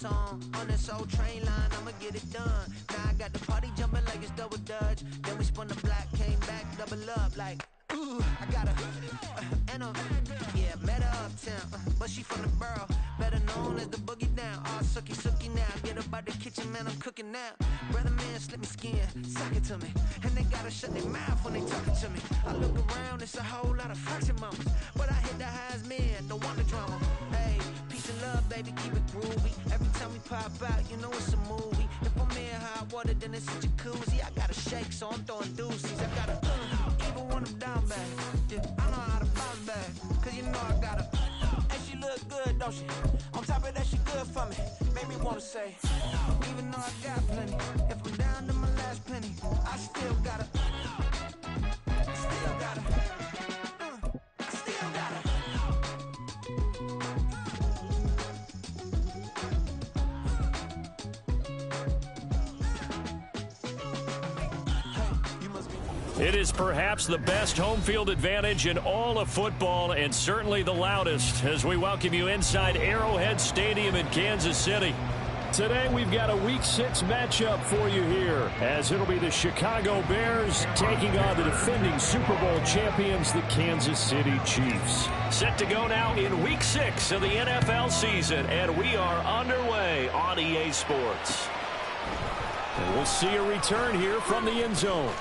on this old train line, I'ma get it done. Now I got the party jumping like it's double dutch. Then we spun the block, came back, double up like, ooh, I got met her uptown, but she from the borough, better known as the boogie down. All sookie now, get up out the kitchen, man, I'm cooking now. Brother man, slip me skin, suck it to me, and they gotta shut their mouth when they talking to me. I look around, it's a whole lot of fraction mamas, but I hit the highs, man, don't want the drama. Hey, peace and love, baby, keep it groovy. Every time we pop out, you know it's a movie. If I'm in hot water, then it's a jacuzzi. I gotta shake, so I'm throwing deuces. I gotta even when I'm down bad. Yeah, I know how to bounce back, cause you know I gotta. And she look good, don't she? On top of that, she good for me. Make me wanna say, even though I got plenty, if I'm down to my last penny, I still gotta. It is perhaps the best home field advantage in all of football, and certainly the loudest, as we welcome you inside Arrowhead Stadium in Kansas City. Today we've got a Week 6 matchup for you here, as it'll be the Chicago Bears taking on the defending Super Bowl champions, the Kansas City Chiefs. Set to go now in Week 6 of the NFL season, and we are underway on EA Sports. And we'll see a return here from the end zone.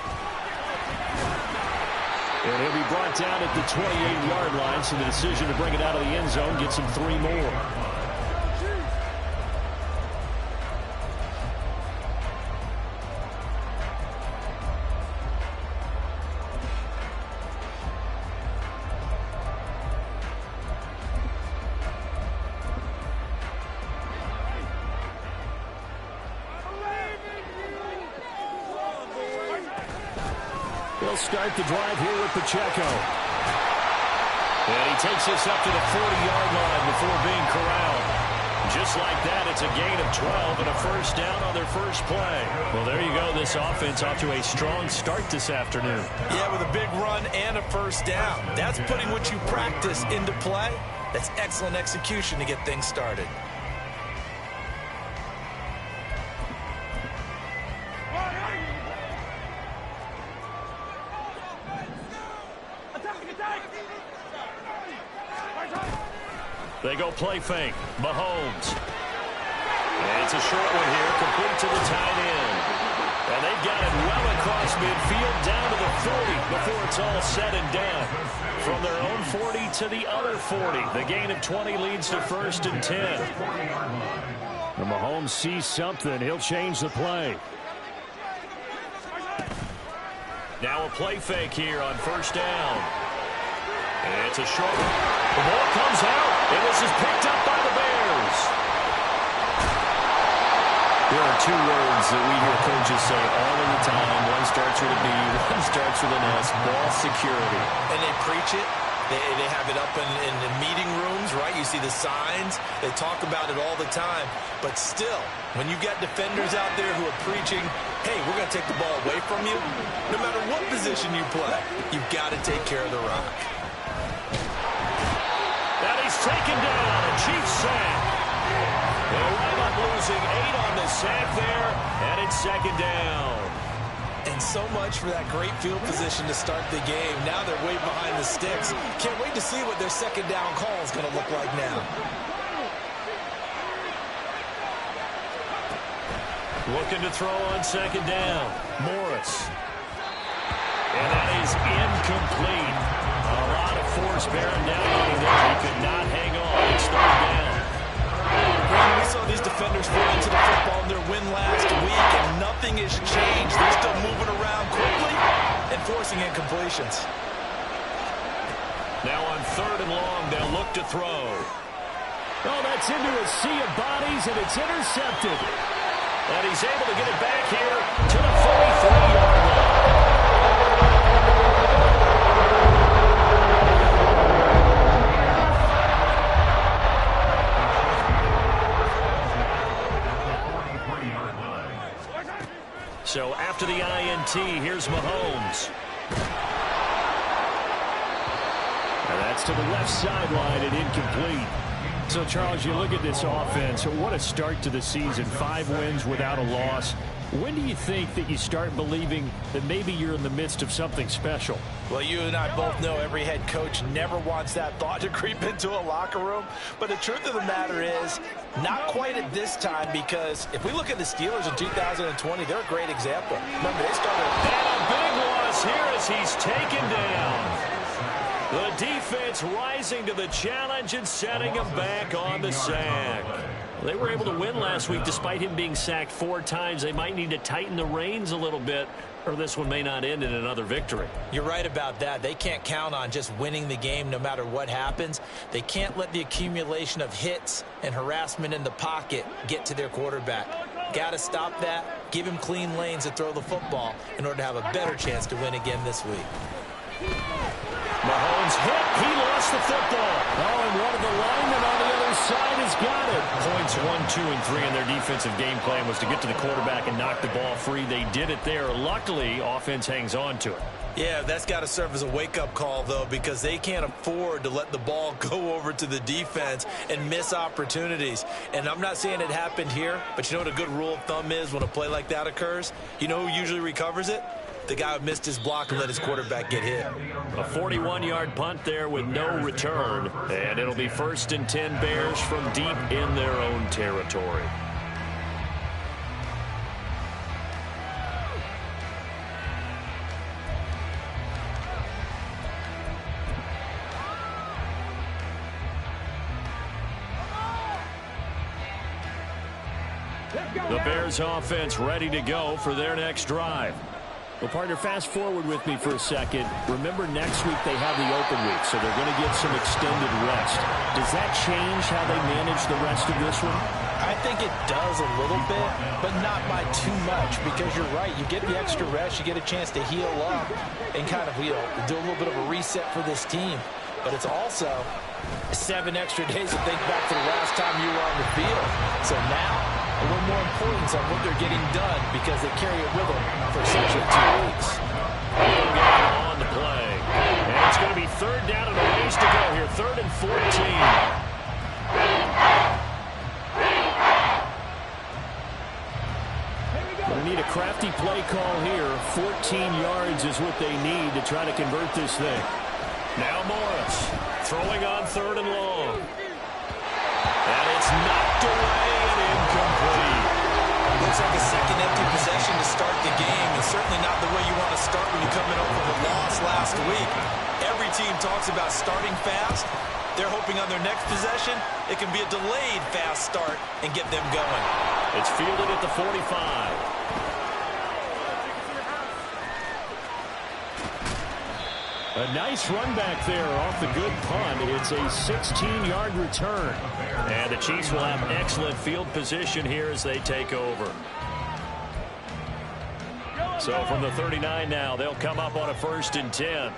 And he'll be brought down at the 28-yard line, so the decision to bring it out of the end zone gets him 3 more. They'll start the drive here with Pacheco. And he takes this up to the 40-yard line before being corralled. Just like that, it's a gain of 12 and a first down on their first play. Well, there you go. This offense off to a strong start this afternoon. Yeah, with a big run and a first down. That's putting what you practice into play. That's excellent execution to get things started. They go play fake. Mahomes. And it's a short one here, complete to the tight end. And they've got it well across midfield down to the 40 before it's all said and done. From their own 40 to the other 40. The gain of 20 leads to 1st and 10. And Mahomes sees something. He'll change the play. Now a play fake here on first down. And it's a short one. The ball comes out, and this is picked up by the Bears. There are 2 words that we hear coaches say all of the time. One starts with a B, one starts with an S, ball security. And they preach it. They have it up in the meeting rooms, right? You see the signs. They talk about it all the time. But still, when you got defenders out there who are preaching, hey, we're going to take the ball away from you, no matter what position you play, you've got to take care of the rock. And he's taken down, a Chiefs sack. They'll wind up losing 8 on the sack there, and it's 2nd down. And so much for that great field position to start the game. Now they're way behind the sticks. Can't wait to see what their 2nd down call is going to look like now. Looking to throw on 2nd down. Morris. And that is incomplete. A lot of force bearing down on him there. He could not hang on. It's 3rd down. We saw these defenders fall into the football in their win last week, and nothing has changed. They're still moving around quickly and forcing incompletions. Now on 3rd and long, they'll look to throw. Oh, that's into a sea of bodies, and it's intercepted. And he's able to get it back here to the 43-yard line. So after the INT, here's Mahomes. And that's to the left sideline and incomplete. So, Charles, you look at this offense, what a start to the season. 5 wins without a loss. When do you think that you start believing that maybe you're in the midst of something special? Well, you and I both know every head coach never wants that thought to creep into a locker room. But the truth of the matter is, not quite at this time, because if we look at the Steelers in 2020, they're a great example. Remember, they started... And a big loss here as he's taken down. The defense rising to the challenge and setting him back on the sack. They were able to win last week despite him being sacked 4 times. They might need to tighten the reins a little bit, or this one may not end in another victory. You're right about that. They can't count on just winning the game no matter what happens. They can't let the accumulation of hits and harassment in the pocket get to their quarterback. Got to stop that, give him clean lanes to throw the football in order to have a better chance to win again this week. Mahomes hit. He lost the football. Oh, and one of the linemen on the other side has got it. Points 1, 2, and 3 in their defensive game plan was to get to the quarterback and knock the ball free. They did it there. Luckily, offense hangs on to it. Yeah, that's got to serve as a wake-up call, though, because they can't afford to let the ball go over to the defense and miss opportunities. And I'm not saying it happened here, but you know what a good rule of thumb is when a play like that occurs? You know who usually recovers it? The guy who missed his block and let his quarterback get hit. A 41-yard punt there with no return. And it'll be 1st and 10 Bears from deep in their own territory. The Bears offense ready to go for their next drive. Well, partner, fast forward with me for a second. Remember, next week they have the open week, so they're going to get some extended rest. Does that change how they manage the rest of this one? I think it does a little bit, but not by too much, because you're right. You get the extra rest, you get a chance to heal up and kind of, do a little bit of a reset for this team. But it's also 7 extra days to think back to the last time you were on the field. So now, a little more importance on what they're getting done because they carry it with them for essentially 2 weeks. On the play. And it's going to be 3rd down and a ways to go here. 3rd and 14. They need a crafty play call here. 14 yards is what they need to try to convert this thing. Now Morris throwing on 3rd and long. And it's knocked away and incomplete. Looks like a second empty possession to start the game, and certainly not the way you want to start when you come in over the loss last week. Every team talks about starting fast. They're hoping on their next possession, it can be a delayed fast start and get them going. It's fielded at the 45. A nice run back there off the good punt. It's a 16-yard return. And the Chiefs will have excellent field position here as they take over. So from the 39 now, they'll come up on a 1st and 10.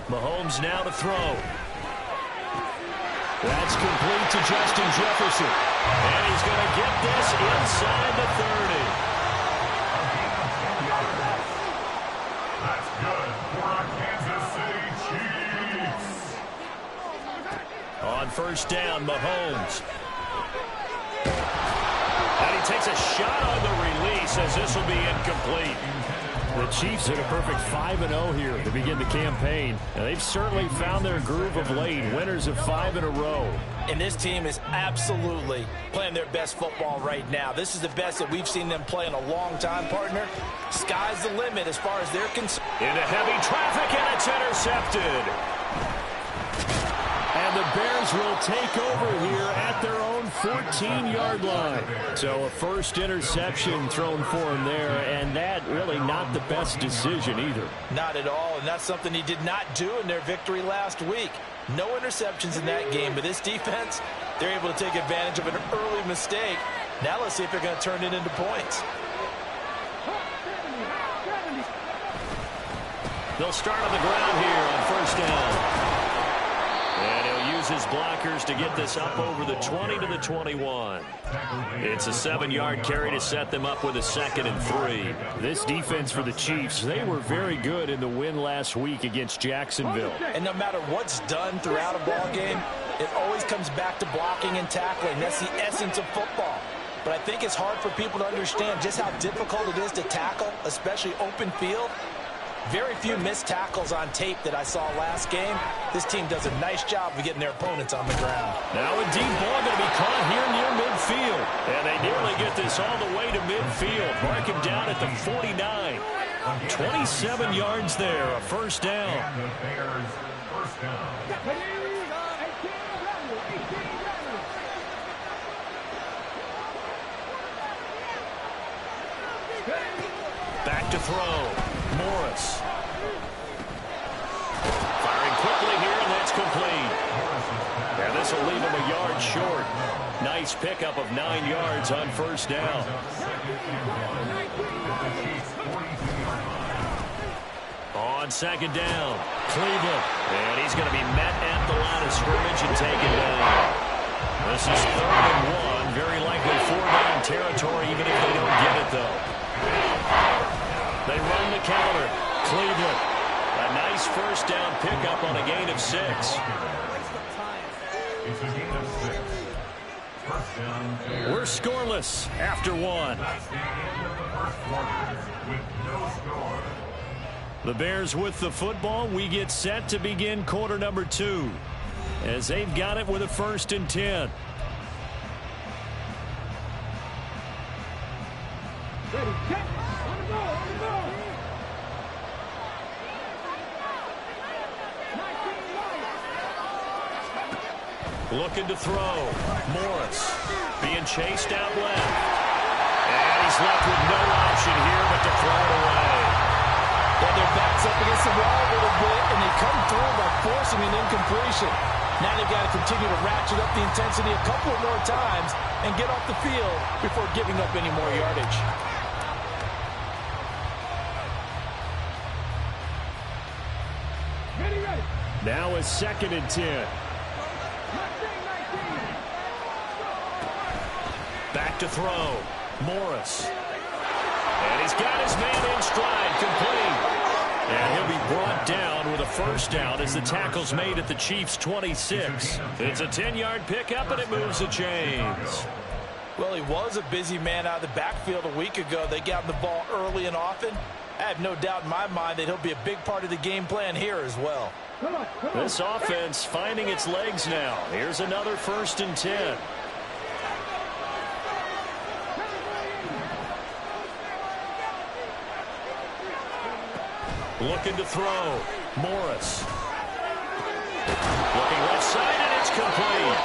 Mahomes now to throw. That's complete to Justin Jefferson. And he's going to get this inside the 30. That's good for our Kansas City Chiefs. On 1st down, Mahomes. And he takes a shot on the release as this will be incomplete. The Chiefs in a perfect 5-0 here to begin the campaign. And they've certainly found their groove of late. Winners of 5 in a row. And this team is absolutely playing their best football right now. This is the best that we've seen them play in a long time, partner. Sky's the limit as far as they're concerned. Into heavy traffic, and it's intercepted. And the Bears will take over here at their own 14-yard line. So a first interception thrown for him there, and that really not the best decision either. Not at all, and that's something he did not do in their victory last week. No interceptions in that game, but this defense, they're able to take advantage of an early mistake. Now let's see if they're going to turn it into points. They'll start on the ground here on 1st down. And he'll use covers his blockers to get this up over the 20 to the 21. It's a 7-yard carry to set them up with a 2nd and 3. This defense for the Chiefs, they were very good in the win last week against Jacksonville. And no matter what's done throughout a ball game, it always comes back to blocking and tackling. That's the essence of football. But I think it's hard for people to understand just how difficult it is to tackle, especially open field. Very few missed tackles on tape that I saw last game. This team does a nice job of getting their opponents on the ground. Now a deep ball going to be caught here near midfield. And they nearly get this all the way to midfield. Mark him down at the 49. 27 yards there, a first down. And the Bears first down. Back to throw. Morris. Firing quickly here, and that's complete. And this will leave him a yard short. Nice pickup of 9 yards on first down. On second down, Cleveland. And he's going to be met at the line of scrimmage and taken down. This is 3rd and 1. Very likely 4-down territory, even if they don't get it, though. They run the counter. Cleveland. A nice first down pickup on a gain of 6. It's a gain of 6. First down. We're scoreless after 1. That's the end of the first quarter with no score. The Bears with the football. We get set to begin quarter number 2 as they've got it with a 1st and 10. Looking to throw. Morris being chased out left. And he's left with no option here but to throw it away. Well, their back's up against the wall a little bit, and they come through by forcing an incompletion. Now they've got to continue to ratchet up the intensity a couple more times and get off the field before giving up any more yardage. Now a 2nd and 10. Back to throw. Morris. And he's got his man in stride, complete. And he'll be brought down with a first down as the tackle's made at the Chiefs' 26. It's a 10-yard pickup, and it moves the chains. Well, he was a busy man out of the backfield a week ago. They got the ball early and often. I have no doubt in my mind that he'll be a big part of the game plan here as well. This offense finding its legs now. Here's another 1st and 10. Looking to throw. Morris. Looking left side, and it's complete.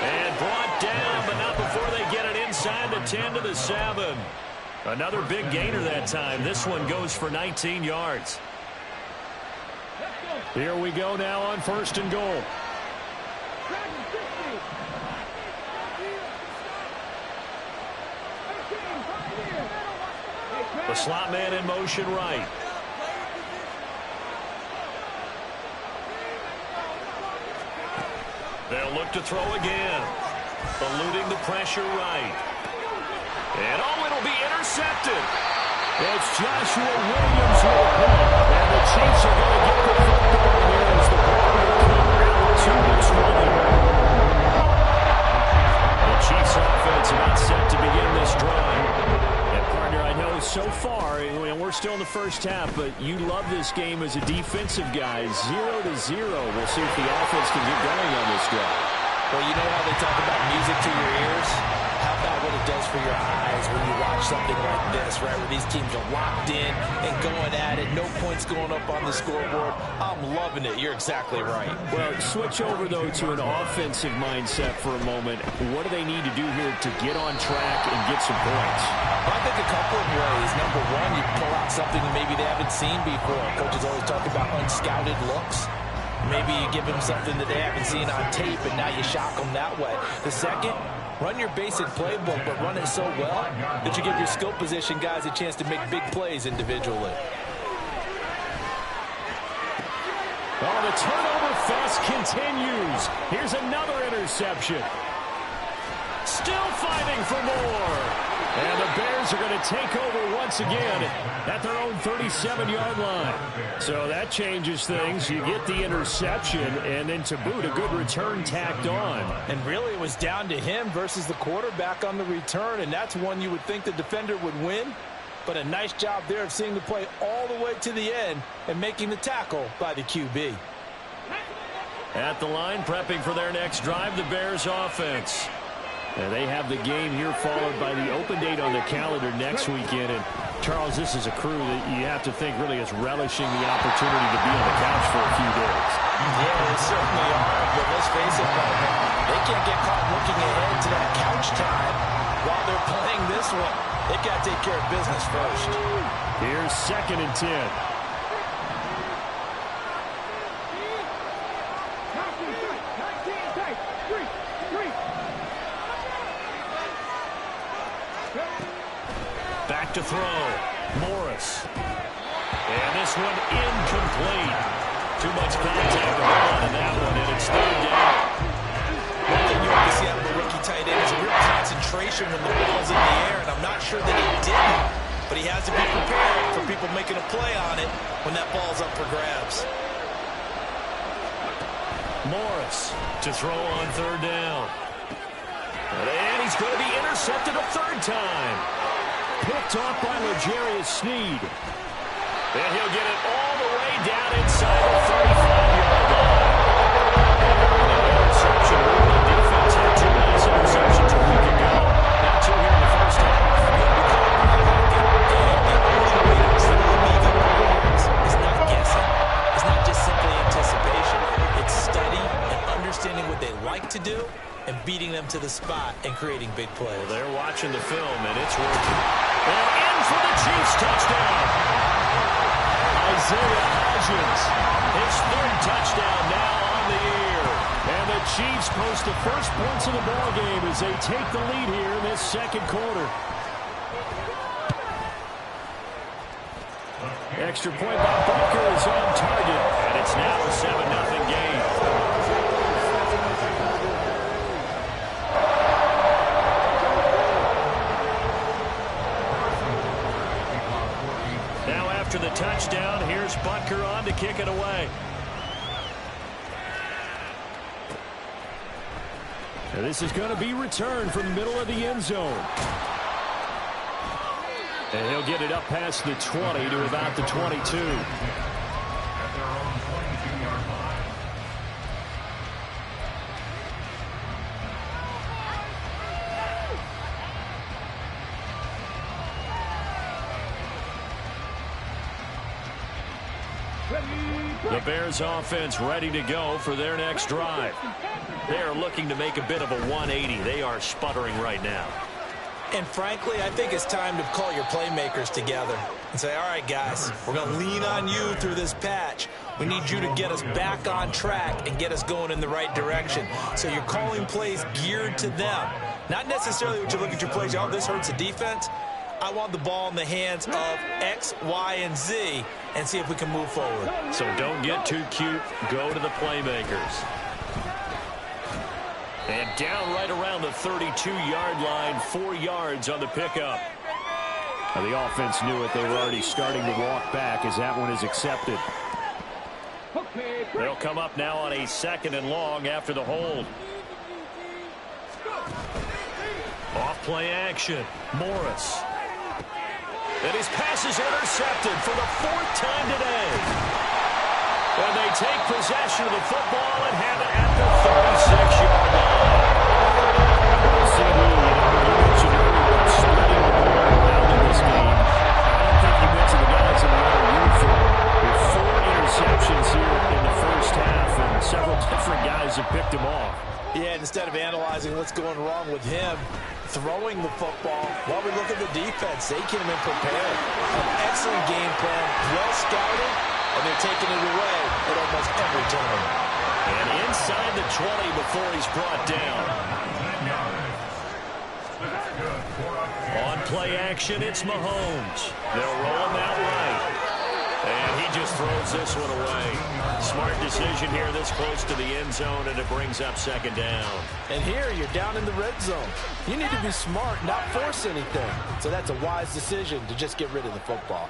And brought down, but not before they get it inside the 10 to the 7. Another big gainer that time. This one goes for 19 yards. Here we go now on 1st and goal. The slot man in motion right. They'll look to throw again. Eluding the pressure right. And it'll be intercepted. It's Joshua Williams with a punt. And the Chiefs are going to get the football here as the ball will come out to the 20. The Chiefs offense about set to begin this drive. And partner, I know so far, and we're still in the first half, but you love this game as a defensive guy. 0-0. We'll see if the offense can get going on this drive. Well, you know how they talk about music to your ears? How about what it does for your eyes when you watch something like this, right, where these teams are locked in and going at it, no points going up on the scoreboard? I'm loving it. You're exactly right. Well, switch over, though, to an offensive mindset for a moment. What do they need to do here to get on track and get some points? Well, I think a couple of ways. Number one, you pull out something maybe they haven't seen before. Coaches always talk about unscouted looks. Maybe you give them something that they haven't seen on tape, and now you shock them that way. The second, run your basic playbook, but run it so well that you give your skill position guys a chance to make big plays individually. Oh, the turnover fest continues. Here's another interception. Still fighting for more. And the Bears are going to take over once again at their own 37-yard line. So that changes things. You get the interception, and then to boot, a good return tacked on. And really, it was down to him versus the quarterback on the return, and that's one you would think the defender would win. But a nice job there of seeing the play all the way to the end and making the tackle by the QB. At the line, prepping for their next drive, the Bears offense. And they have the game here followed by the open date on the calendar next weekend. And, Charles, this is a crew that you have to think really is relishing the opportunity to be on the couch for a few days. Yeah, they certainly are. But let's face it, partner, they can't get caught looking ahead to that couch time while they're playing this one. They got to take care of business first. Here's 2nd and 10. Back to throw. Morris. And this one incomplete. Too much contact on that one, and it's 3rd down. One thing you always see out of the rookie tight end is a real concentration when the ball's in the air, and I'm not sure that he didn't, but he has to be prepared for people making a play on it when that ball's up for grabs. Morris to throw on 3rd down. And he's going to be intercepted a 3rd time. Picked off by L'Jarius Sneed. And he'll get it all the way down inside the 35-yard line. Interception. The defense had 2 nice interceptions a week ago. Now 2 here in the first half. The only way to truly be the Bears is not guessing. It's not just simply anticipation. It's study and understanding what they like to do and beating them to the spot and creating big plays. Well, they're watching the film, and it's working. And in for the Chiefs touchdown. Isaiah Hodgins, his 3rd touchdown now on the year. And the Chiefs post the first points of the ball game as they take the lead here in this 2nd quarter. Extra point by Butker is on target, and it's now a 7-0 game. After the touchdown, here's Butker on to kick it away. And this is going to be returned from the middle of the end zone. And he'll get it up past the 20 to about the 22. At their own 22-yard line. The Bears offense ready to go for their next drive. They are looking to make a bit of a 180. They are sputtering right now. And frankly, I think it's time to call your playmakers together and say, all right, guys, we're going to lean on you through this patch. We need you to get us back on track and get us going in the right direction. So you're calling plays geared to them. Not necessarily when you look at your plays, oh, this hurts the defense. I want the ball in the hands of X, Y, and Z and see if we can move forward. So don't get too cute. Go to the playmakers. And down right around the 32-yard line, 4 yards on the pickup. Now the offense knew it. They were already starting to walk back as that one is accepted. They'll come up now on a 2nd and long after the hold. Off play action. Morris. And his pass is intercepted for the 4th time today. And they take possession of the football and have it at the 36-yard line. You mentioned earlier spreading the ball around in this game. I don't think you mentioned the guys in the other uniform. With 4 interceptions here in the first half, and several different guys have picked him off. Yeah, instead of analyzing what's going wrong with him, throwing the football, while we look at the defense, they came in prepared. An excellent game plan, well scouted, and they're taking it away at almost every turn. And inside the 20 before he's brought down. On play action, it's Mahomes. They'll roll him out right. And he just throws this one away. Smart decision here this close to the end zone, and it brings up second down. And here you're down in the red zone. You need to be smart, not force anything. So that's a wise decision to just get rid of the football.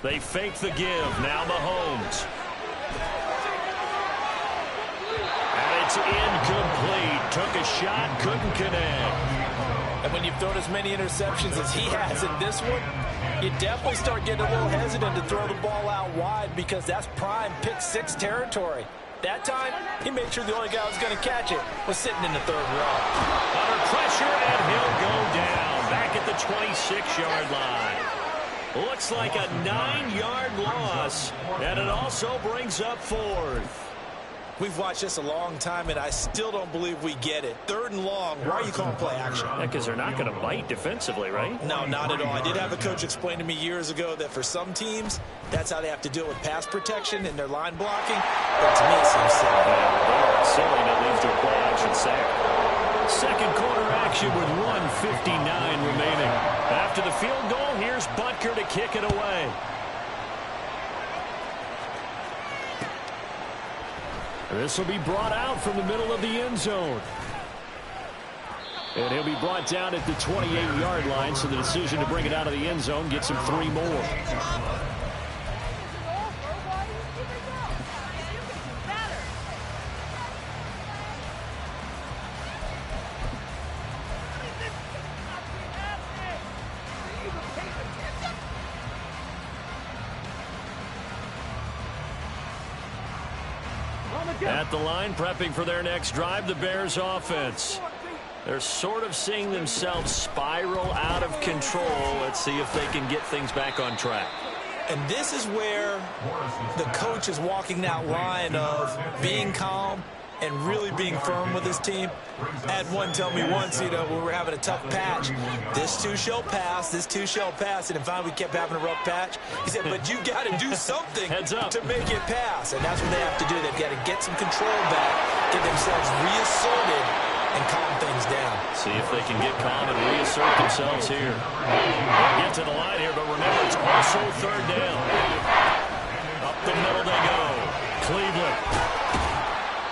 They fake the give. Now Mahomes. And it's incomplete. Took a shot, couldn't connect. And when you've thrown as many interceptions as he has in this one, you definitely start getting a little hesitant to throw the ball out wide because that's prime pick-6 territory. That time, he made sure the only guy who was going to catch it was sitting in the third row. Under pressure, and he'll go down back at the 26-yard line. Looks like a 9-yard loss, and it also brings up fourth. We've watched this a long time, and I still don't believe we get it. Third and long, why are you calling play action? Yeah, because they're not going to bite defensively, right? No, not at all. I did have a coach explain to me years ago that for some teams, that's how they have to deal with pass protection and their line blocking. But to me, it seems silly. Yeah, silly, and it leads to a play action sack. Second quarter action with 1:59 remaining. After the field goal, here's Butker to kick it away. This will be brought out from the middle of the end zone. And he'll be brought down at the 28-yard line, so the decision to bring it out of the end zone gets him 3 more. At the line, prepping for their next drive, the Bears offense. They're sort of seeing themselves spiral out of control. Let's see if they can get things back on track. And this is where the coach is walking that line of being calm and really being firm with his team. I had one tell me once, when we were having a tough patch, this too shall pass, this too shall pass, and then finally we kept having a rough patch. He said, but you got to do something to make it pass, and that's what they have to do. They've got to get some control back, get themselves reasserted, and calm things down. See if they can get calm and reassert themselves here. They'll get to the line here, but remember, it's also third down. Up the middle they go. Cleveland.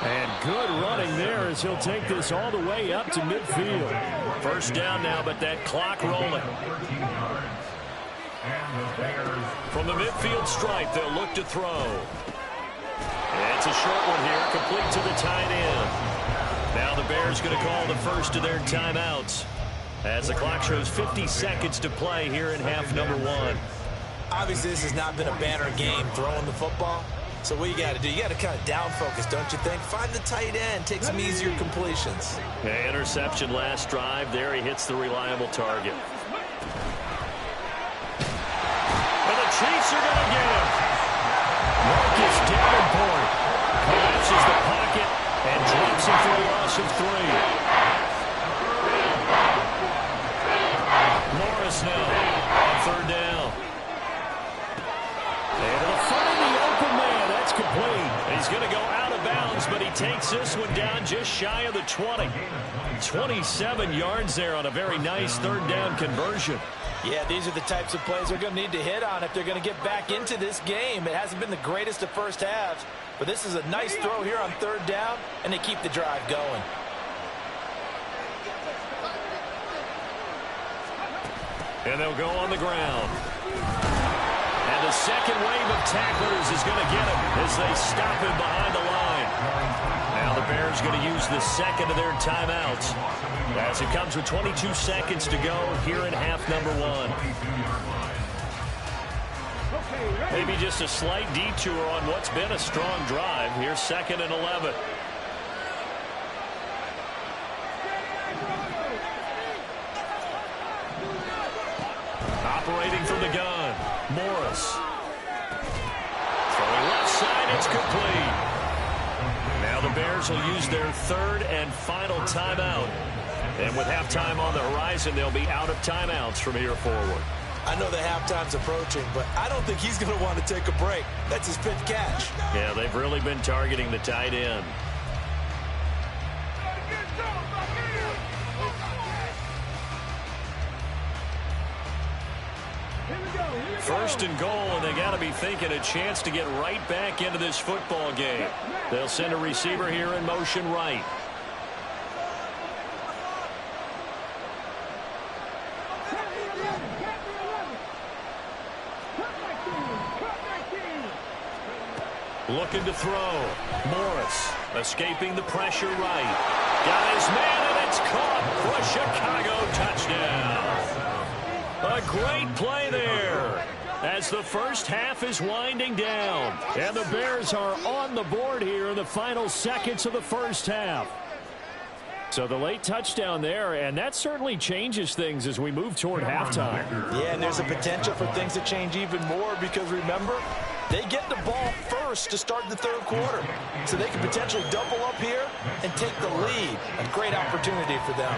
And good running there as he'll take this all the way up to midfield. First down now, but that clock rolling. From the midfield stripe, they'll look to throw. And it's a short one here, complete to the tight end. Now the Bears going to call the first of their timeouts as the clock shows 50 seconds to play here in half number 1. Obviously, this has not been a banner game throwing the football. So what you got to do, you got to kind of down focus, don't you think? Find the tight end, take some easier completions. Yeah, interception last drive. There he hits the reliable target. And the Chiefs are going to get him. Marcus Davenport collapses the pocket and drops him for a loss of 3. Morris now on third down. And to the front of the open man, that's complete. He's going to go out of bounds, but he takes this one down just shy of the 20. 27 yards there on a very nice third down conversion. Yeah, these are the types of plays they're going to need to hit on if they're going to get back into this game. It hasn't been the greatest of first halves, but this is a nice throw here on third down, and they keep the drive going. And they'll go on the ground. And the second wave of tacklers is going to get him as they stop him behind the line. Now the Bears going to use the second of their timeouts as it comes with 22 seconds to go here in half number 1. Maybe just a slight detour on what's been a strong drive. Here's 2nd and 11. Operating from the gun, Morris. Throwing left side, it's complete. Now the Bears will use their third and final timeout. And with halftime on the horizon, they'll be out of timeouts from here forward. I know the halftime's approaching, but I don't think he's going to want to take a break. That's his fifth catch. Yeah, they've really been targeting the tight end. First and goal, and they got to be thinking a chance to get right back into this football game. They'll send a receiver here in motion right. Looking to throw. Morris escaping the pressure right. Got his man, and it's caught for a Chicago touchdown. A great play there as the first half is winding down. And the Bears are on the board here in the final seconds of the first half. So the late touchdown there, and that certainly changes things as we move toward halftime. Yeah, and there's a potential for things to change even more because, remember, they get the ball first to start the third quarter. So they can potentially double up here and take the lead. A great opportunity for them.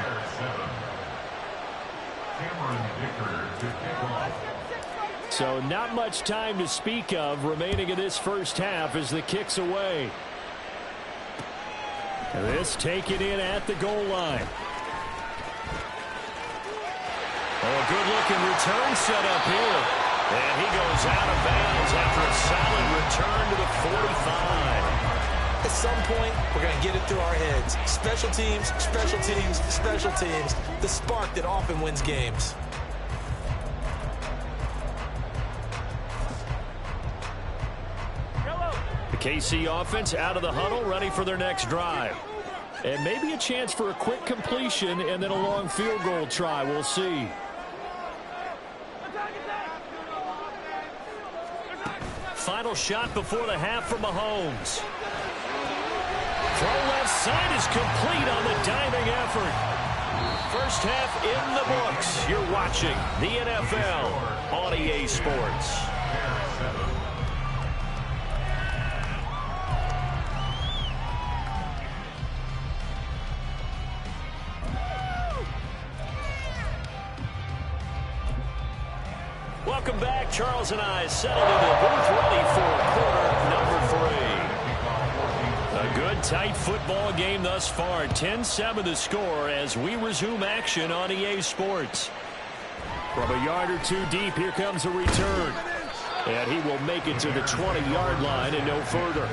So not much time to speak of remaining in this first half as the kick's away. This taken in at the goal line. Oh, a good-looking return set up here. And he goes out of bounds after a solid return to the 45. At some point, we're going to get it through our heads. Special teams, special teams, special teams. The spark that often wins games. The KC offense out of the huddle, ready for their next drive. And maybe a chance for a quick completion and then a long field goal try. We'll see. Final shot before the half from Mahomes. Throw left side is complete on the diving effort. First half in the books. You're watching the NFL on EA Sports. Welcome back. Charles and I settled into the booth ready for quarter number 3. A good, tight football game thus far. 10-7 the score as we resume action on EA Sports. From a yard or two deep, here comes a return. And he will make it to the 20-yard line and no further.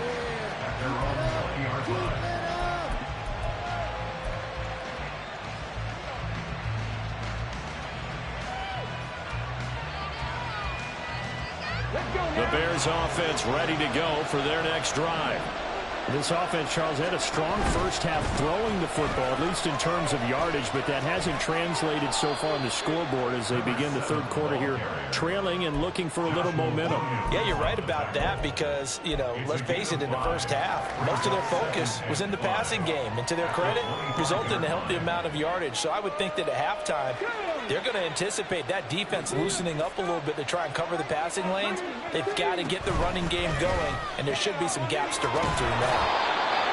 The Bears offense ready to go for their next drive. This offense, Charles, had a strong first half throwing the football, at least in terms of yardage, but that hasn't translated so far on the scoreboard as they begin the third quarter here, trailing and looking for a little momentum. Yeah, you're right about that because, you know, let's face it, in the first half, most of their focus was in the passing game. And to their credit, resulted in a healthy amount of yardage. So I would think that at halftime, they're going to anticipate that defense loosening up a little bit to try and cover the passing lanes. They've got to get the running game going, and there should be some gaps to run through now.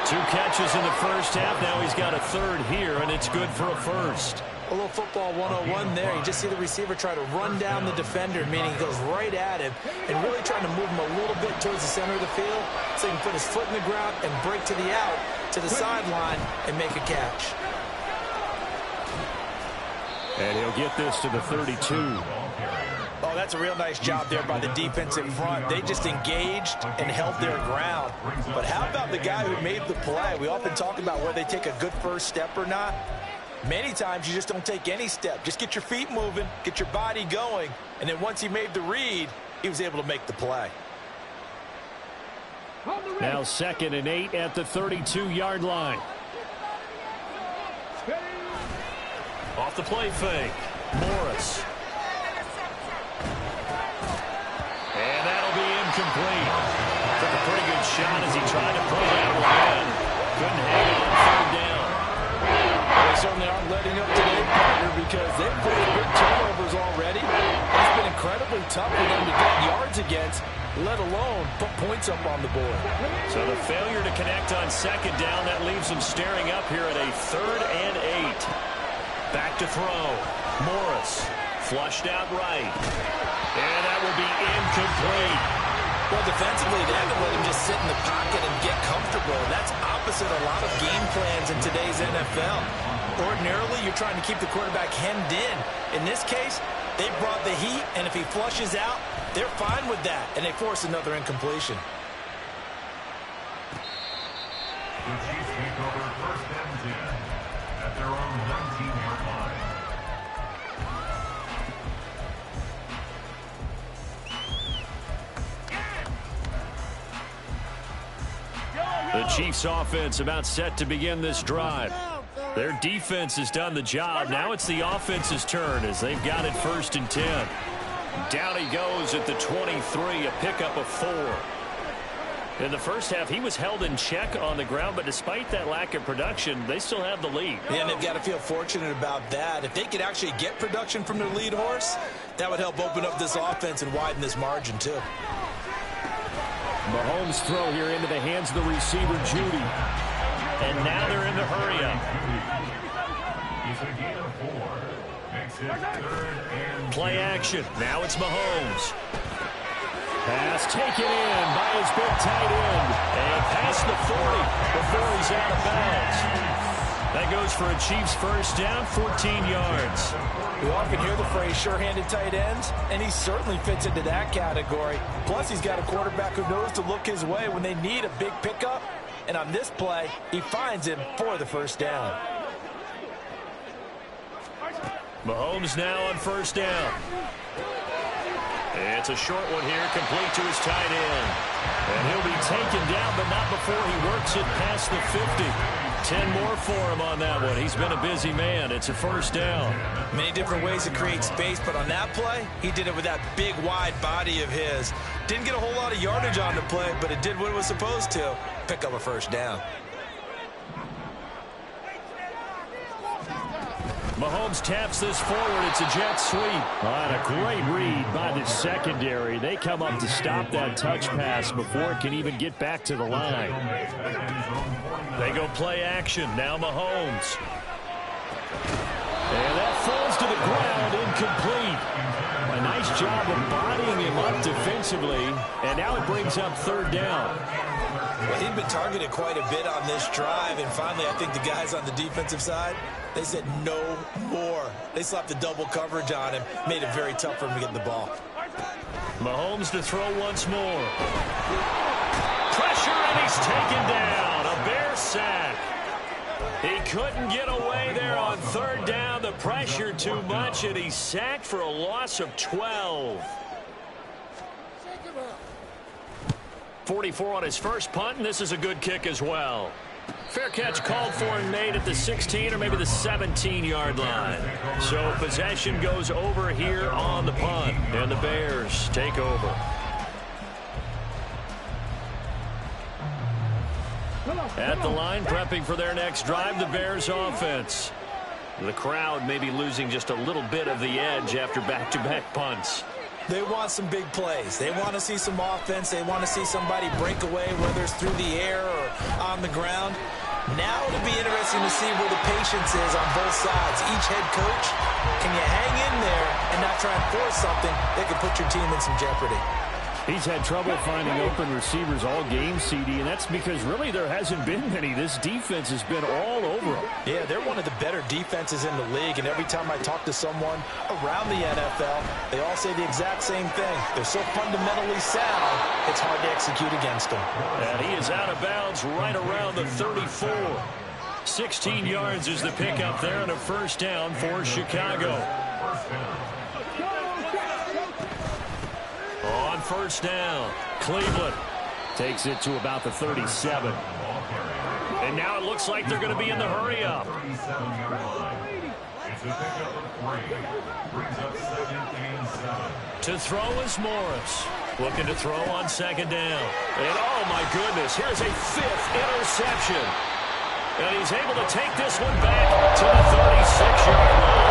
2 catches in the first half. Now he's got a third here, and it's good for a first. A little football 101 there. You just see the receiver try to run down the defender, meaning he goes right at him and really trying to move him a little bit towards the center of the field so he can put his foot in the ground and break to the out, to the sideline, and make a catch. And he'll get this to the 32. Oh, that's a real nice job there by the defense in front. They just engaged and held their ground. But how about the guy who made the play? We often talk about whether they take a good first step or not. Many times you just don't take any step. Just get your feet moving, get your body going, and then once he made the read, he was able to make the play. Now 2nd and 8 at the 32-yard line. Off the play fake, Morris. And that'll be incomplete. Took a pretty good shot as he tried to put it out again. Couldn't hang it on 3rd down. They certainly aren't letting up today, partner, because they've put in big turnovers already. It's been incredibly tough for them to get yards against, let alone put points up on the board. So the failure to connect on 2nd down, that leaves them staring up here at a 3rd and 8. Back to throw. Morris flushed out right. And that will be incomplete. Well, defensively, they haven't let him just sit in the pocket and get comfortable. That's opposite a lot of game plans in today's NFL. Ordinarily, you're trying to keep the quarterback hemmed in. In this case, They brought the heat, and if he flushes out, they're fine with that, and they force another incompletion. The Chiefs take over 1st and 10 at their own 19-yard line. The Chiefs offense about set to begin this drive. Their defense has done the job. Now it's the offense's turn as they've got it 1st and 10. Down he goes at the 23, a pickup of 4. In the first half, he was held in check on the ground, but despite that lack of production, they still have the lead. Yeah, and they've got to feel fortunate about that. If they could actually get production from their lead horse, that would help open up this offense and widen this margin, too. Mahomes' throw here into the hands of the receiver, Judy. And now they're in the hurry-up. It's a gain of 4. Makes it 3rd and 2. Play action. Now it's Mahomes. Pass taken in by his big tight end. And past the 40 before he's out of bounds. That goes for a Chiefs 1st down, 14 yards. We often hear the phrase sure-handed tight ends, and he certainly fits into that category. Plus, he's got a quarterback who knows to look his way when they need a big pickup. And on this play, he finds him for the 1st down. Mahomes now on 1st down. It's a short one here, complete to his tight end. And he'll be taken down, but not before he works it past the 50. 10 more for him on that one. He's been a busy man. It's a 1st down. Many different ways to create space, but on that play, he did it with that big, wide body of his. Didn't get a whole lot of yardage on the play, but it did what it was supposed to. Pick up a 1st down. Mahomes taps this forward. It's a jet sweep. And a great read by the secondary. They come up to stop that touch pass before it can even get back to the line. They go play action. Now Mahomes. And that falls to the ground, incomplete. A nice job of bodying him up defensively. And now it brings up 3rd down. Well, he'd been targeted quite a bit on this drive, and finally I think the guys on the defensive side, they said no more. They slapped the double coverage on him, made it very tough for him to get the ball. Mahomes to throw once more. Pressure, and he's taken down. A Bear sack. He couldn't get away there on 3rd down. The pressure too much, and he's sacked for a loss of 12. 44 on his first punt, and this is a good kick as well. Fair catch called for and made at the 16 or maybe the 17-yard line. So possession goes over here on the punt, and the Bears take over. At the line, prepping for their next drive, the Bears offense. The crowd may be losing just a little bit of the edge after back-to-back punts. They want some big plays. They want to see some offense. They want to see somebody break away, whether it's through the air or on the ground. Now it'll be interesting to see where the patience is on both sides. Each head coach, can you hang in there and not try and force something that could put your team in some jeopardy? He's had trouble finding open receivers all game, CD, and that's because really there hasn't been many. This defense has been all over them. Yeah, they're one of the better defenses in the league, and every time I talk to someone around the NFL, they all say the exact same thing. They're so fundamentally sound, it's hard to execute against them. And he is out of bounds right around the 34. 16 yards is the pickup there and a 1st down for Chicago. On 1st down, Cleveland takes it to about the 37. And now it looks like they're going to be in the hurry-up. To throw is Morris. Looking to throw on 2nd down. And oh my goodness, here's a 5th interception. And he's able to take this one back to the 36-yard line.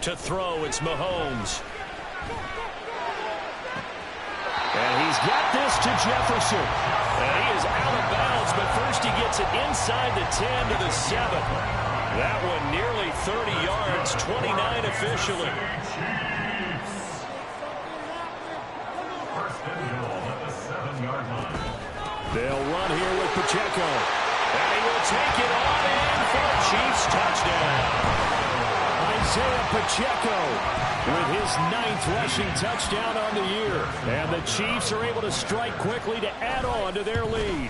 To throw, it's Mahomes. And he's got this to Jefferson. And he is out of bounds, but first he gets it inside the 10 to the 7. That one nearly 30 yards, 29 officially. First and goal at the 7-yard line. They'll run here with Pacheco. And he will take it on in for a Chiefs touchdown. Isaiah Pacheco with his 9th rushing touchdown on the year. And the Chiefs are able to strike quickly to add on to their lead.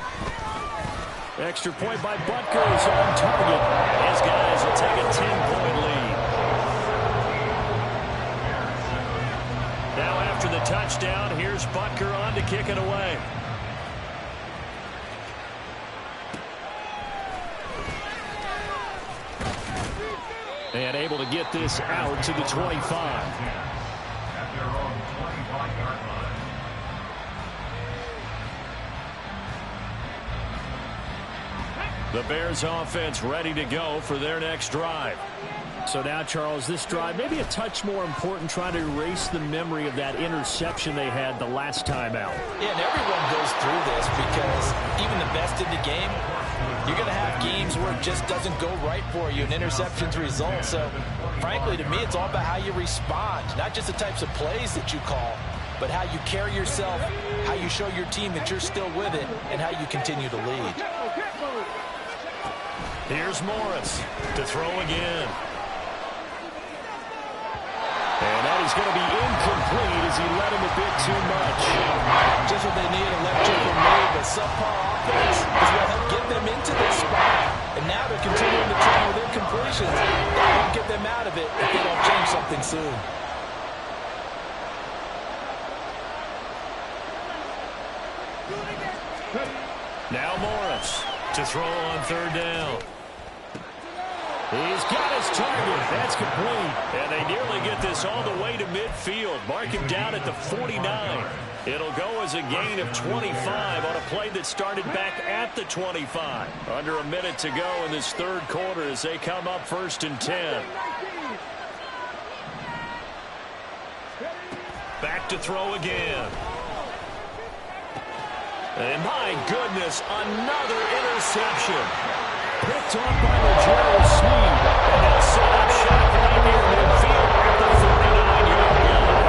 Extra point by Butker is on target. His guys will take a 10-point lead. Now after the touchdown, here's Butker on to kick it away. And able to get this out to the 25. At their own 25-yard line. The Bears offense ready to go for their next drive. So now, Charles, this drive maybe a touch more important, trying to erase the memory of that interception they had the last time out. Yeah, and everyone goes through this because even the best in the game, you're going to have games where it just doesn't go right for you, and interceptions result. So, frankly, to me, it's all about how you respond, not just the types of plays that you call, but how you carry yourself, how you show your team that you're still with it, and how you continue to lead. Here's Morris to throw again. And that is going to be incomplete as he led him a bit too much. Just what they need, electrical move, but subpar offense is what helped get them into this spot. And now they're continuing to trend with incompletions. That won't get them out of it if they don't change something soon. Now Morris to throw on 3rd down. He's got his target. That's complete. And they nearly get this all the way to midfield. Mark him down at the 49. It'll go as a gain of 25 on a play that started back at the 25. Under a minute to go in this 3rd quarter as they come up 1st and 10. Back to throw again. And my goodness, another interception. Picked off by L'Jarius Sneed. And they'll set up shop right near midfield at the 49-yard line.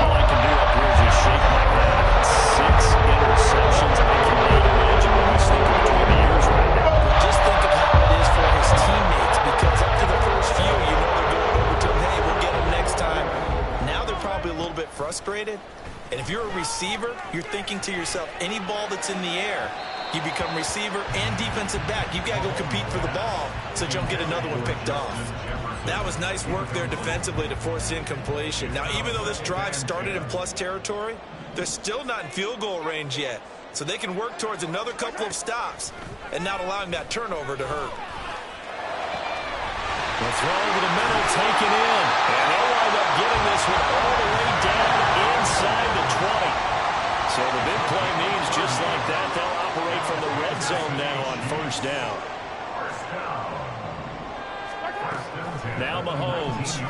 All I can do up here is just shake my head. 6 interceptions. I cannot imagine what he's thinking between the years right now. Just think of how it is for his teammates, because up to the first few, you know they're going over to him, hey, we'll get him next time. Now they're probably a little bit frustrated. And if you're a receiver, you're thinking to yourself, any ball that's in the air, you become receiver and defensive back. You've got to go compete for the ball so that you don't get another one picked off. That was nice work there defensively to force incompletion. Now, even though this drive started in plus territory, they're still not in field goal range yet. So they can work towards another couple of stops and not allowing that turnover to hurt. The throw over the middle taken in. And they'll wind up getting this one all the way down inside the 20. So the big play means just like that, they'll operate from the red zone now on 1st down. Now Mahomes.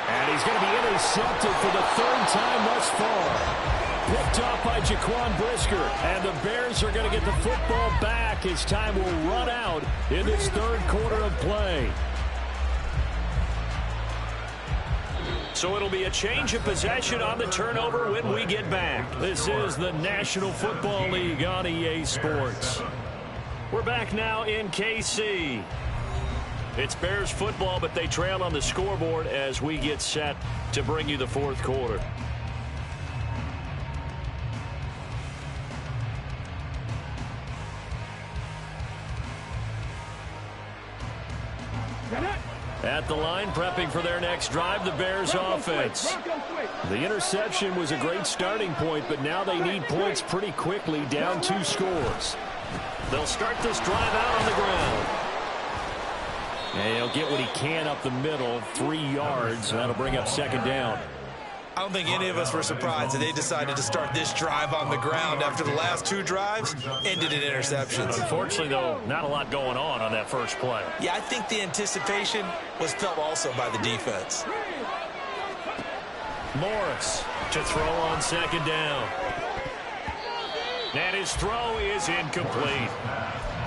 And he's going to be intercepted for the 3rd time thus far. Picked off by Jaquan Brisker. And the Bears are going to get the football back as time will run out in this 3rd quarter of play. So it'll be a change of possession on the turnover when we get back. This is the National Football League on EA Sports. We're back now in KC. It's Bears football, but they trail on the scoreboard as we get set to bring you the 4th quarter. At the line, prepping for their next drive, the Bears offense. The interception was a great starting point, but now they need points pretty quickly, down 2 scores. They'll start this drive out on the ground. And he'll get what he can up the middle, 3 yards. That'll bring up 2nd down. I don't think any of us were surprised that they decided to start this drive on the ground after the last 2 drives ended in interceptions. Unfortunately, though, not a lot going on that first play. Yeah, I think the anticipation was felt also by the defense. Morris to throw on 2nd down. And his throw is incomplete.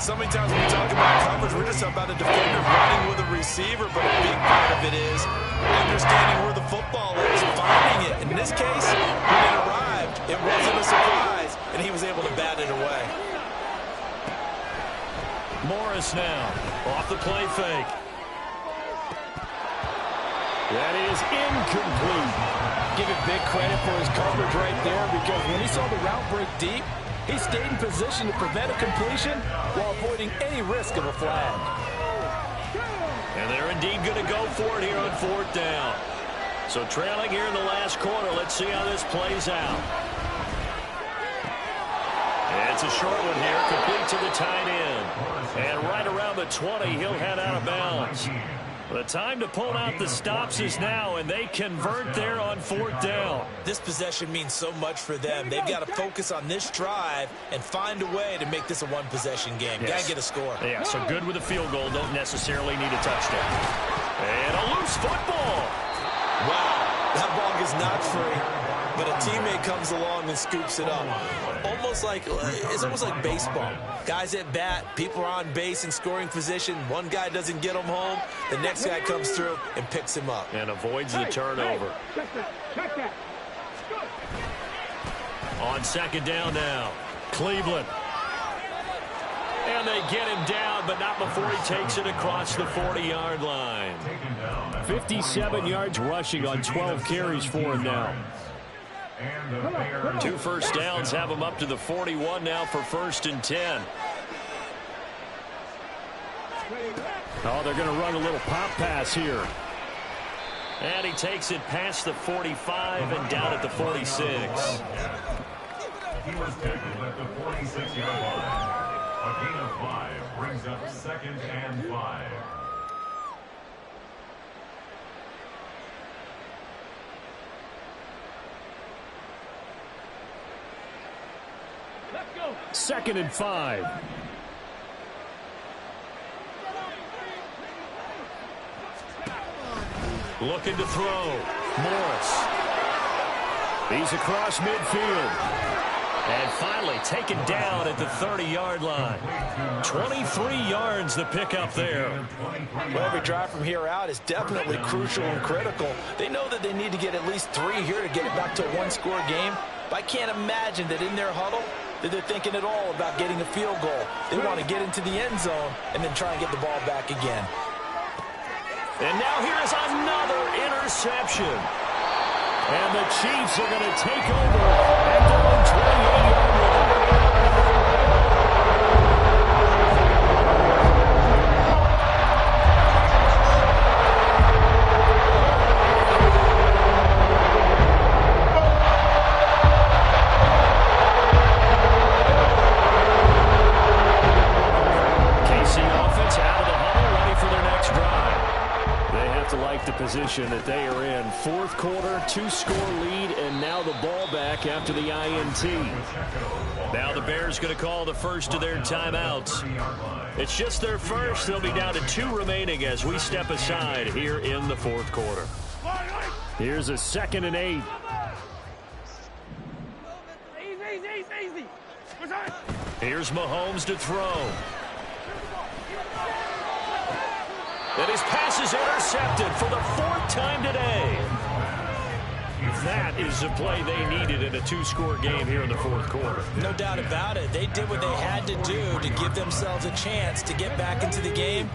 So many times when we talk about coverage, we're just about a defender running with a receiver, but a big part of it is understanding where the football is, finding it. In this case, when it arrived, it wasn't a surprise, and he was able to bat it away. Morris now off the play fake. That is incomplete. Give it big credit for his coverage right there, because when he saw the route break deep, he stayed in position to prevent a completion while avoiding any risk of a flag. And they're indeed going to go for it here on 4th down. So trailing here in the last quarter. Let's see how this plays out. It's a short one here, complete to the tight end. And right around the 20, he'll head out of bounds. The time to pull out the stops is now, and they convert there on 4th down. This possession means so much for them. They've got to focus on this drive and find a way to make this a one-possession game. Yes. Got to get a score. Yeah, so good with a field goal. Don't necessarily need a touchdown. And a loose football. Wow, that ball is not free, but a teammate comes along and scoops it up. It's almost like baseball. Guys at bat, people are on base in scoring position. One guy doesn't get him home. The next guy comes through and picks him up. And avoids the turnover. On 2nd down now, Cleveland. And they get him down, but not before he takes it across the 40-yard line. 57 yards rushing on 12 carries for him now. 2 first downs have him up to the 41 now for 1st and 10. Oh, they're going to run a little pop pass here. And he takes it past the 45 and down at the 46. He was tackled at the 46-yard line. A gain of 5 brings up 2nd and 5. Let's go. 2nd and 5. Looking to throw. Morris. He's across midfield. And finally taken down at the 30-yard line. 23 yards the pickup there. Well, every drive from here out is definitely crucial and critical. They know that they need to get at least 3 here to get it back to a one-score game. But I can't imagine that in their huddle that they're thinking at all about getting a field goal. They want to get into the end zone and then try and get the ball back again. And now here's another interception. And the Chiefs are going to take over at their own 28-yard line. Position that they are in. 4th quarter, 2-score lead, and now the ball back after the INT. Now the Bears going to call the first of their timeouts. It's just their first. They'll be down to 2 remaining as we step aside here in the 4th quarter. Here's a 2nd and 8. Easy. Here's Mahomes to throw. And his pass is intercepted for the 4th time today. That is the play they needed in a 2-score game here in the 4th quarter. No doubt about it. They did what they had to do to give themselves a chance to get back into the game.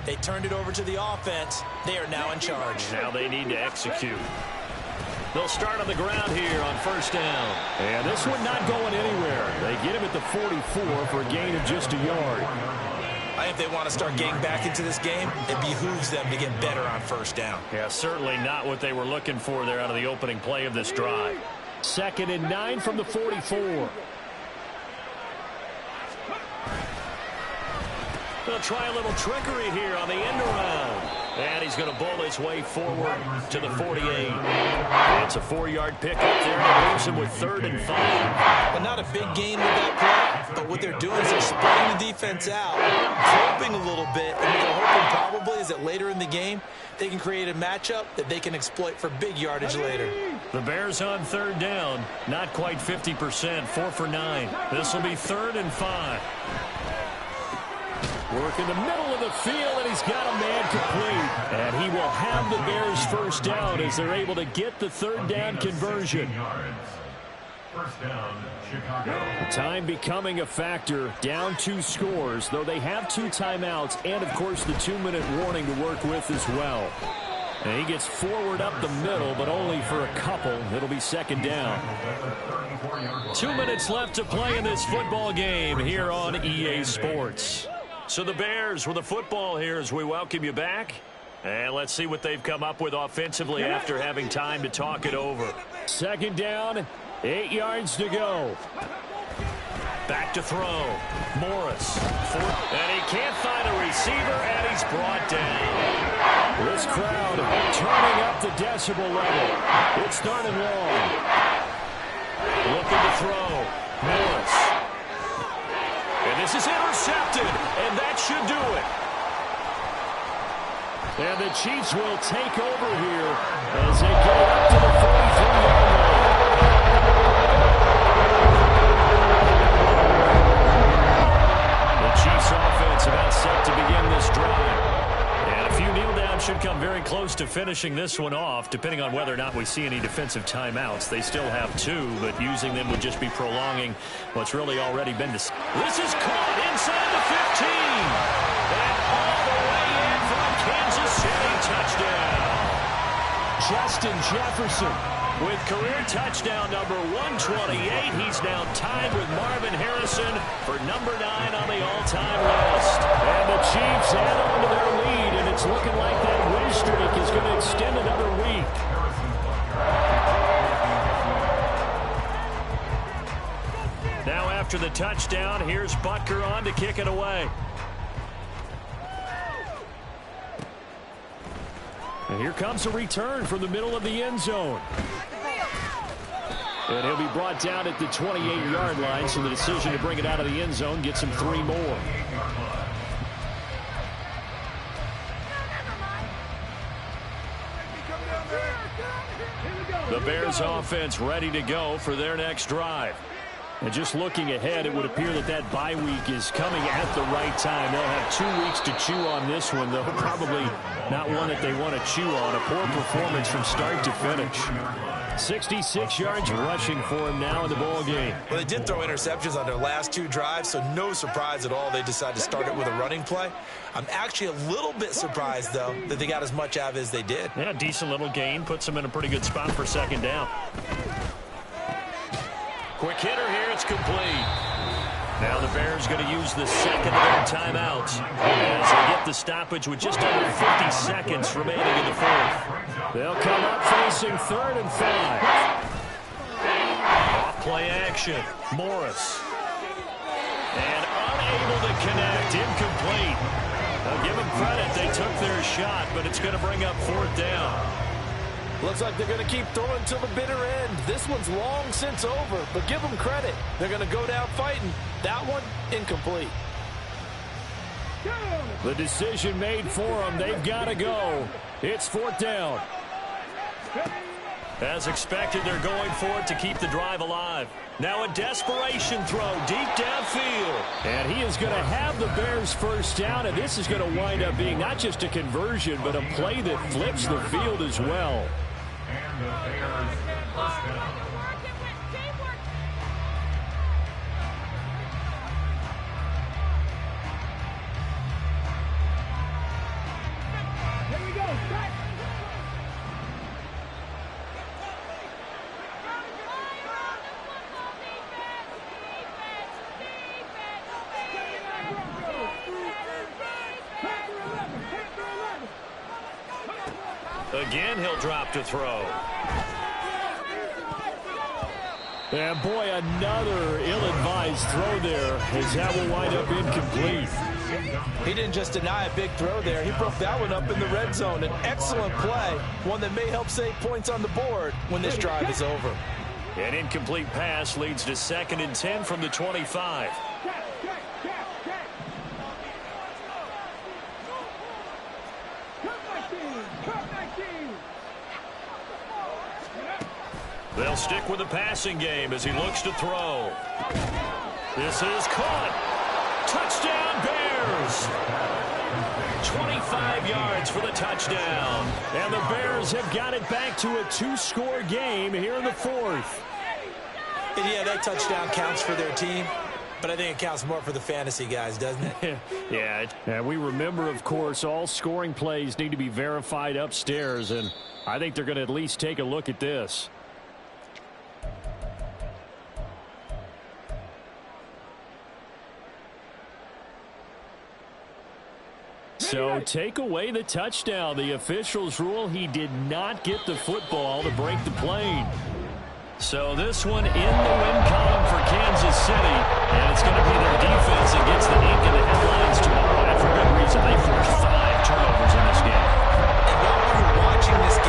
They turned it over to the offense. They are now in charge. Now they need to execute. They'll start on the ground here on 1st down. And this one not going anywhere. They get him at the 44 for a gain of just a yard. I think if they want to start getting back into this game, it behooves them to get better on 1st down. Yeah, certainly not what they were looking for there out of the opening play of this drive. 2nd and 9 from the 44. They'll try a little trickery here on the end around. And he's going to bowl his way forward to the 48. It's a 4-yard pickup there. It leaves him with 3rd and 5. But not a big gain with that play. But what they're doing is they're spreading the defense out, hoping a little bit. And what they're hoping probably is that later in the game, they can create a matchup that they can exploit for big yardage later. The Bears on third down, not quite 50%, 4 for 9. This will be 3rd and 5. Work in the middle of the field, and he's got a man complete. And he will have the Bears first down as they're able to get the third down conversion. First down, Chicago. Time becoming a factor, down 2 scores, though they have 2 timeouts and, of course, the 2-minute warning to work with as well. And he gets forward up the middle, but only for a couple. It'll be 2nd down. 2 minutes left to play in this football game here on EA Sports. So the Bears with the football here as we welcome you back. And let's see what they've come up with offensively after having time to talk it over. 2nd down, 8 yards to go. Back to throw. Morris. And he can't find a receiver, and he's brought down. This crowd turning up the decibel level. It's 3rd and long. Looking to throw. Morris. And this is intercepted, and that should do it. And the Chiefs will take over here as they get it up to the 43-yard line. Chiefs offense about set to begin this drive. And a few kneel downs should come very close to finishing this one off, depending on whether or not we see any defensive timeouts. They still have 2, but using them would just be prolonging what's really already been decided. This is caught inside the 15. And all the way in for a Kansas City touchdown. Justin Jefferson with career touchdown number 128, he's now tied with Marvin Harrison for number 9 on the all-time list. And the Chiefs add on to their lead, and it's looking like that win streak is going to extend another week. Now after the touchdown, here's Butker on to kick it away. And here comes a return from the middle of the end zone. And he'll be brought down at the 28-yard line, so the decision to bring it out of the end zone gets him 3 more. The Bears offense ready to go for their next drive. And just looking ahead, it would appear that that bye week is coming at the right time. They'll have 2 weeks to chew on this one, though probably not one that they want to chew on. A poor performance from start to finish. 66 yards rushing for him now in the ball game. Well, they did throw interceptions on their last 2 drives, so no surprise at all they decided to start it with a running play. I'm actually a little bit surprised, though, that they got as much out of it as they did. Yeah, decent little gain. Puts them in a pretty good spot for 2nd down. Quick hitter here. It's complete. Now the Bears going to use the 2nd of their timeouts as they get the stoppage with just under 50 seconds remaining in the 4th. They'll come up facing 3rd and 5. Off play action. Morris. And unable to connect. Incomplete. I'll give them credit. They took their shot, but it's going to bring up 4th down. Looks like they're going to keep throwing till the bitter end. This one's long since over, but give them credit. They're going to go down fighting. That one, incomplete. The decision made for them. They've got to go. It's 4th down. As expected, they're going for it to keep the drive alive. Now a desperation throw deep downfield. And he is going to have the Bears first down, and this is going to wind up being not just a conversion, but a play that flips the field as well. And the Bears first down. Here we go. Start. Again, he'll drop to throw. And boy, another ill-advised throw there as that will wind up incomplete. He didn't just deny a big throw there. He broke that one up in the red zone. An excellent play, one that may help save points on the board when this drive is over. An incomplete pass leads to 2nd and 10 from the 25. They'll stick with the passing game as he looks to throw. This is caught. Touchdown, Bears. 25 yards for the touchdown. And the Bears have got it back to a 2-score game here in the fourth. And yeah, that touchdown counts for their team, but I think it counts more for the fantasy guys, doesn't it? Yeah, and we remember, of course, all scoring plays need to be verified upstairs, and I think they're going to at least take a look at this. So take away the touchdown. The officials rule he did not get the football to break the plane. So this one in the win column for Kansas